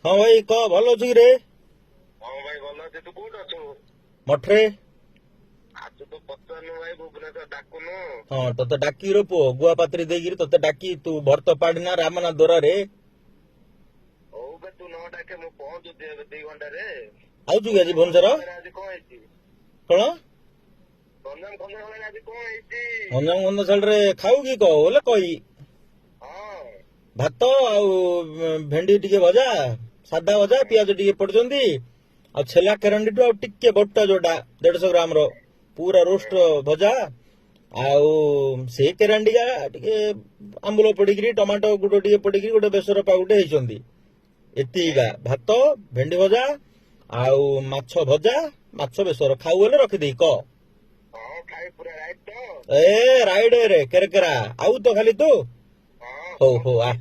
ହଁ ଭାଇ କହ ଭଲ ଅଛୁ କି ରେ? ହଁ ଭାଇ ଭଲ ଅଛି। ତୁ କୋଉଠି ଅଛୁ? ମଠରେ। ଆସୁ ତ ପଚାରୁନୁ ଭାଇ, ଭୁବନେଶ୍ୱର ଡାକୁନୁ। ହଁ ତତେ ଡାକି ର ପୁଅ ଗୁଆପାତ୍ରୀ ଦେଇକିରି ତତେ ଡାକି ତୁ ଭର୍ତ୍ତ ପାଡ଼ିନା ରାମନା ଦୋରାରେ। ହଉ ବେ, ତୁ ନ ଡାକେ ମୁଁ ପହଞ୍ଚୁଛି ଏବେ 2 ଘଣ୍ଟାରେ। ଆଉଛୁ କି ଆଜି ଭୁବନେଶ୍ୱର? ଆଜି କଣ ହେଇଛି? କଣ ଗଞ୍ଜାମ ଖଣ୍ଡ ଆଜି କଣ ହେଇଛି? ଗଞ୍ଜାମ ଗନ୍ଧଶାଳରେ ଖାଉ କି କହ ବୋଲେ କହି ହଁ ଭାତ ଆଉ ଭେଣ୍ଡି ଟିକେ ଭଜା, ସାଧା ଭଜା, ପିଆଜ ଟିକେ ପଡୁଛନ୍ତି, ଆଉ ଛେଲା କେରାଣ୍ଡିଠୁ ଆଉ ଟିକେ ବଡଟା ଯୋଉଟା 150 ଗ୍ରାମର ପୁରା ରୋଷ୍ଟ ଭଜା, ଆଉ ସେ କେରାଣ୍ଡିକା ଟିକେ ଆମ୍ବୁଲ ପଡିକିରି ଟମାଟୋ ଗୁଡ ଟିକେ ପଡିକିରି ଗୋଟେ ବେସର ପାଉଟେ ହେଇଛନ୍ତି। ଏତିକିକା ଭାତ, ଭେଣ୍ଡି ଭଜା ଆଉ ମାଛ ଭଜା, ମାଛ ବେସର। ଖାଉ ହେଲେ ରଖିଦେଇ କହ। ହଁ ଖାଇ ପୁରା ରାଇଟ୍ ତ? ଏ ରାଇଡ ରେ କେରକେରା ଆଉ ତ ଖାଲି ତୁ। ହଁ ହଉ ହଉ ଆ।